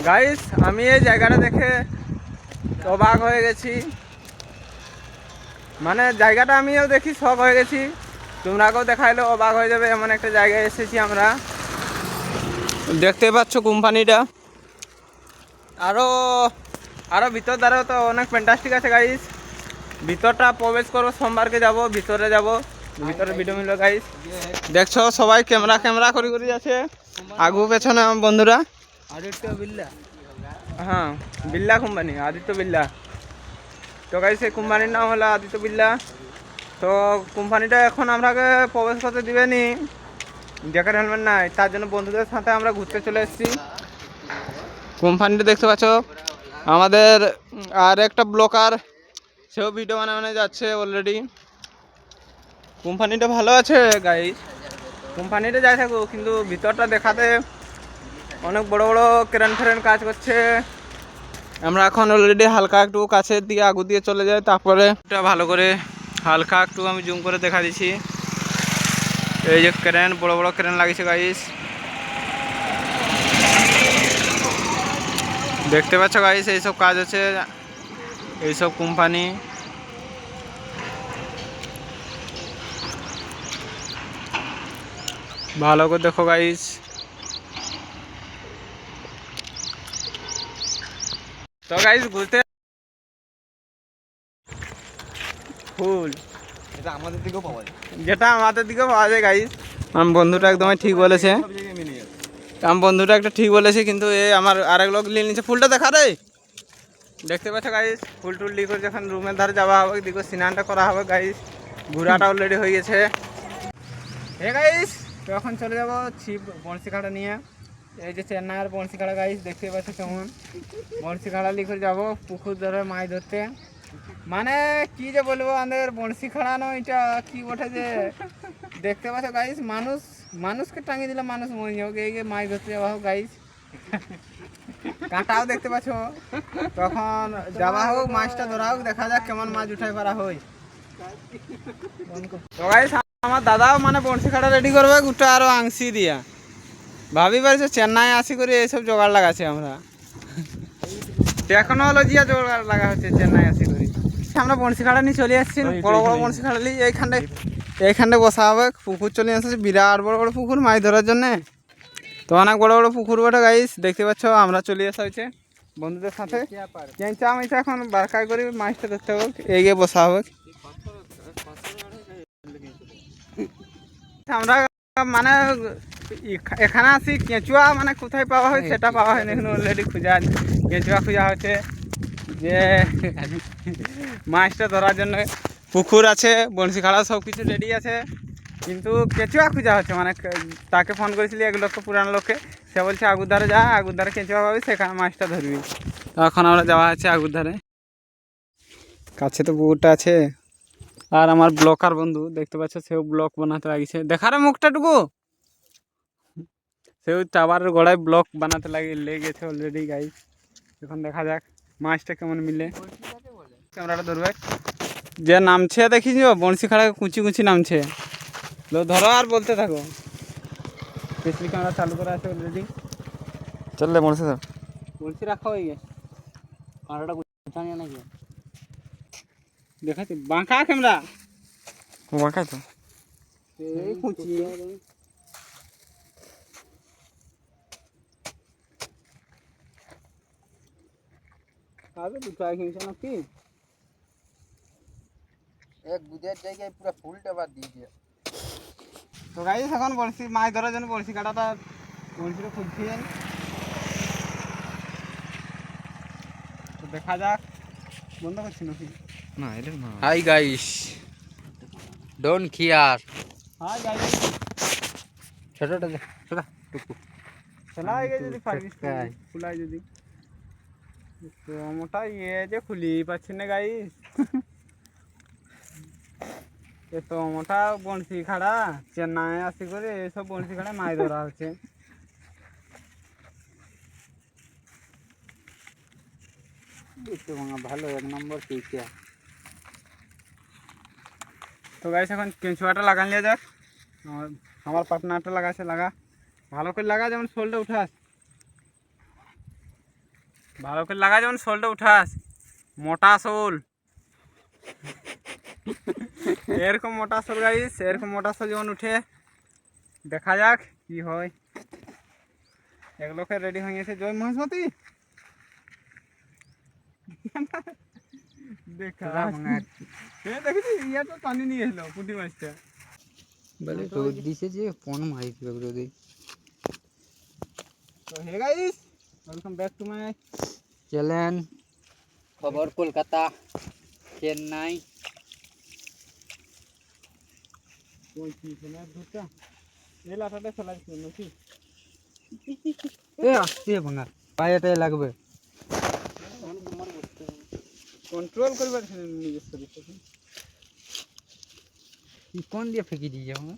Guys আমি এই জায়গাটা দেখে অবাক হয়ে গেছি, মানে জায়গাটা আমিও দেখি শক হয়ে গেছি, তোমরাকেও দেখাইলে অবাক হয়ে যাবে। এমন একটা জায়গায় এসেছি আমরা, দেখতে পাচ্ছ কোম্পানিটা। আরও আরও ভিতর দ্বারাও তো অনেক ফ্যান্টাস্টিক আছে গাইস। ভিতরটা প্রবেশ করো, সোমবারকে যাব, ভিতরে যাব, ভিতরে ভিডিও মিলবে গাইস। দেখছো সবাই ক্যামেরা ক্যামেরা করে করে যাচ্ছে, আগু পেছনে আমার বন্ধুরা। আদিত্য বিল্লা, হ্যাঁ বিল্লা কোম্পানি, আদিত্য বিল্লা। তো গাইস এই কোম্পানির নাম হলো আদিত্য বিল্লা। তো কোম্পানিটা এখন আমরাকে প্রবেশ করতে দিবেনি, জ্যাকেট হেলমেট নাই, তার জন্য বন্ধুদের সাথে আমরা ঘুরতে চলে এসেছি। কোম্পানিটা দেখতে পাচ্ছ, আমাদের আর একটা ব্লকার সেও ভিডিও বানানো যাচ্ছে অলরেডি। কোম্পানিটা ভালো আছে গাইস, কোম্পানিটা যাই থাকুক, কিন্তু ভিতরটা দেখাতে অনেক বড় বড় ক্রেন ফ্রেন কাজ করছে। আমরা এখন অলরেডি হালকা একটু কাছের দিকে আগু দিয়ে চলে যাই, তারপরে এটা ভালো করে হালকা একটু আমি জুম করে দেখা দিচ্ছি। এই যে ক্রেন, বড় বড় ক্রেন লাগিয়েছে গাইস, দেখতে পাচ্ছ গাইস। এইসব কাজ আছে, এইসব কোম্পানি। ভালো করে দেখো গাইস। তো গাইস ঘুরতে ফুল এটা আমাদের দিকেও পাওয়া যায়, যেটা আমাদের দিকেও পাওয়া যায় গাইস। আমার বন্ধুটা একদমই ঠিক বলেছে, সব জায়গায় মিলে যাবে। আমার বন্ধুটা একটা ঠিক বলেছে, কিন্তু এ আমার আরেক লোক নিয়ে নিচ্ছে। ফুলটা দেখা রে, দেখতে পাচ্ছ গাইস। ফুল টুল দিয়ে করে যখন রুমের ধারে যাওয়া হবে, দিকে স্নানটা করা হবে গাইস। ঘোরাটা অলরেডি হয়ে গেছে। হে গাইস, তো এখন চলে যাবো ছিপ বড়শিখাটা নিয়ে। এই যে চেন্নাইয়ের বড়শিখাটা গাইস, দেখতে পাচ্ছ কেমন বড়শিখাটা নিয়ে করে যাবো পুকুর ধরে মাছ ধরতে। মানে কি যে বলবো, আমাদের বড়শিখাড়া নয়, এটা কি ওঠে যে দেখতে পাচ্ছ গাইস। মানুষকে টাঙিয়ে দিলে মানুষ মরে যাবে, এই মাছ ধরতে যাওয়া হোক গাইস। কাঁটাও দেখতে পাচ্ছ, তখন যাওয়া হোক, মাছটা ধরা হোক, দেখা যাক কেমন মাছ উঠাই পারা হয়। তো গাইস আমার দাদাও মানে বড়শি কাটা রেডি করবে, গোটা আরো আংশি দিয়া ভাবি পারছো চেন্নাই আসি করে এইসব জোগাড় লাগাচ্ছি আমরা। টেকনোলজিয়া জোগাড় লাগা হচ্ছে চেন্নাই আসি করে। আমরা বড়শি কাটা নিয়ে চলে আসছি, বড় বড় বড়শি কাটা নিয়ে এইখানটায় বসা হবে। পুকুর চলে আসছে, বিরাট বড় বড় পুকুর মাছ ধরার জন্যে। তো অনেক বড় বড় পুকুর বটে গাইস, দেখতে পাচ্ছ। আমরা চলে আসা হয়েছে বন্ধুদের সাথে, চেঁচা মাইচা এখন বারকাই করে মাছটা ধরতে হবে, এগিয়ে বসা হবে। আমরা মানে এখানে আসি কেঁচুয়া মানে কোথায় পাওয়া হয় সেটা পাওয়া হয় না, এখানে অলরেডি কেঁচুয়া খোঁজা হচ্ছে যে মাছটা ধরার জন্য। পুকুর আছে, বড়শি খাড়া সব কিছু রেডি আছে, কিন্তু কেঁচুয়া খোঁজা হচ্ছে। মানে তাকে ফোন করেছিলি এক লোককে, পুরানো লোককে, সে বলছে আগুর ধারে যা, আগুর ধারে কেঁচুয়া পাবি, সেখানে মাছটা ধরবি। তো এখন আমরা যাওয়া হচ্ছে আগুর ধারে, কাছে তো পুকুরটা আছে। আর আমার ব্লকার বন্ধু দেখতে পাচ্ছ, সেও ব্লক বানাতে লাগিয়েছে, দেখার মুখটাটুকু সেও টাওয়ারের গোড়ায় ব্লক বানাতে লেগেছে অলরেডি গাইস। এখন দেখা যাক মাছটা কেমন মিলে। ক্যামেরাটা ধরবে, যে নামছে দেখিস বড়শি খাড়া কুচি কুচি নামছে, ধরো আর বলতে থাকো। পিছলি ক্যামেরা চালু করা আছে অলরেডি, চললে মনে হয় বড়শি রাখা হয়ে গেছে। কাঁটাটা গুছানিয়ে নাকি দেখাচ্ছি বাঁকা ক্যামেরা, বাঁকাই তো এই কুচি। আবে দুটো কিনছে নাকি, এক বুঝার জায়গায় পুরো ফুলটা বাদ দিয়ে দিয়ে। তো গাইস এখন বড়শি মাছ ধরার জন্য বড়শি কাটাটা বড়শিটা খুঁজছি। তো দেখা যাক, বন্ধ করছি নাকি না এটা না। Hi guys, don't care. Hi guys, ছোটটা দে, ছোটা টুকু খেলা হয়ে গেছে যদি পারিস খুলাই যদি। তো মোটা ইয়ে যে খুলি পাচ্ছি না গাইস, এত মোটা বড়শি খাড়া চেন্নাই আসি করে এইসব বড়শি খাড়া মাছ ধরা হচ্ছে। দেখতে ভালো এক নম্বর কেঁচা। তো গাইস এখন কেঁচুয়াটা লাগান নিয়ে যাক। আমার পার্টনারটা লাগাচ্ছে, লাগা ভালো করে লাগা, যেমন শোলটা উঠাস। ভালো করে লাগা, যেমন শোলটা উঠাস, মোটা শোল। এরকম মোটা শোল গাইস, এরকম মোটা শোল যেমন উঠে, দেখা যাক কি হয়। এগুলোকে রেডি হয়ে গেছে। জয় মহেশমতি, দেখা দেখেছি ইয়া তো টানি নিয়ে এলো পুঁটি মাছটা। বলে রোদ দিছে যে ফোন মারি দিল রোদে। তো hey guys, welcome back to my চলেন খবর কলকাতা চেন্নাই। ওই কি ফেলার ধরটা, এই লাটাটা ফেলার জন্য কি এ আসছে ভাঙা, পায়েটাই লাগবে। কন্ট্রোল করবার নিজের শরীরটাকে। কি কোন দিয়ে ফেঁকি দিয়ে যাবো?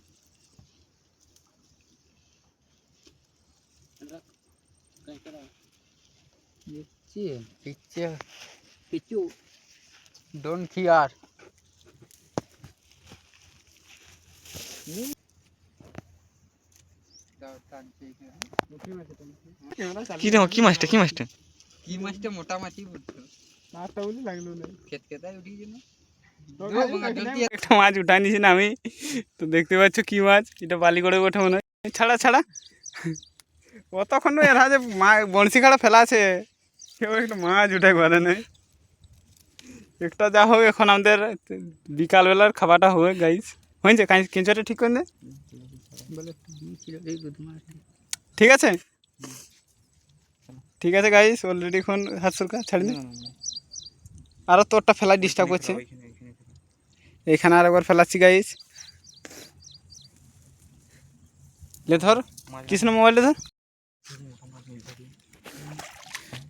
পিছু ডোন্ট ফিয়ার। কি রে, কি মাছটা, কি মাছটা? কি মাছটা মোটা মাছই উঠতো, মাছটা বলি লাগলো না, খেত খেতায় উঠিয়েছে না। একটা মাছ উঠাই নিছি না আমি। তো দেখতে পাচ্ছ কি মাছ, এটা বালি করে ওঠে মনে হয়। ছাড়া ছাড়া, কতক্ষণ এরা যে বড়শি খাড়া ফেলা আছে, কেউ একটা মাছ উঠাই পারে নাই। একটা যা হোক, এখন আমাদের বিকালবেলার খাবারটা হবে গাইস। হয়েছে কেঁচোটা ঠিক করে দে, বলে ঠিক আছে। ঠিক আছে গাইস, অলরেডি এখন হাত সরকা ছাড়ি দে। আরও তোরটা ফেলাই ডিস্টার্ব করছে। এইখানে আর একবার ফেলাচ্ছি গাইস। লে ধর কৃষ্ণ, মোবাইলটা ধর।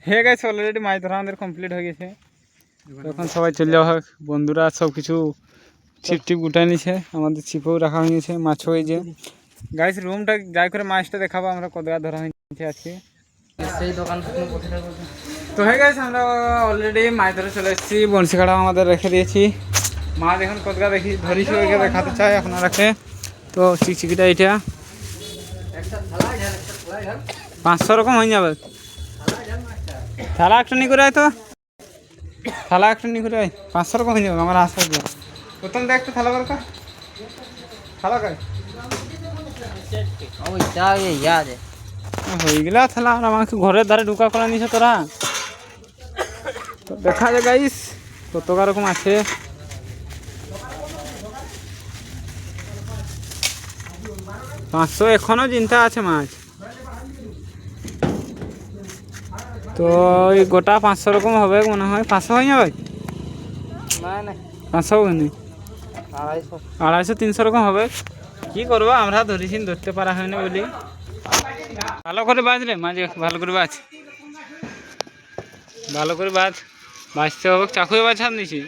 হে গাইস, অলরেডি মাছ ধরা আমাদের কমপ্লিট হয়ে গেছে। এখন সবাই চলে যাওয়া হোক। বন্ধুরা সব কিছু ছিপ টিপ উঠাই নিছে, আমাদের ছিপও রাখা হয়ে গেছে, মাছও এই যে। গাইস রুমটা যাই করে মাছটা দেখাবো আমরা কতটা ধরা হয়েছে আজকে। সেই দোকান তো হয়ে গেছে, আমরা অলরেডি মাছ ধরে চলে এসেছি। বড়শি কাটা আমাদের রেখে দিয়েছি। মাছ এখন কতটা দেখি ধরিছি, ওইকে দেখাতে চাই আপনারাকে। তো চিকচিকিটা এটা 500 রকম হয়ে যাবে। থালা একটা নি করে আয়, তো থালা একটা নি করে আয়, 500 রকম হয়ে যাবে আমার আশা। প্রথম দেখ একটা থালা দরকার, থালা কায় ওই যা ইয়া দে হয়ে গেলা থালা। আর আমাকে ঘরের ধারে ঢুকা করা নিছে তোরা। তো দেখা যায় গাইস কত রকম আছে। পাঁচশো এখনো চিন্তা আছে মাছ। তো ওই গোটা 500 রকম হবে মনে হয়। 500 হয়ে যাবে, না না 500 হবে না, 250 300 রকম হবে। কি করবো, আমরা ধরেছি, ধরতে পারা হয় না বলি। ভালো করে বাজ রে মাঝে, ভালো করে বাজ, ভালো করে বাজ। বাজতে হবে, চাকুয়ে বাজ হাত নিছি।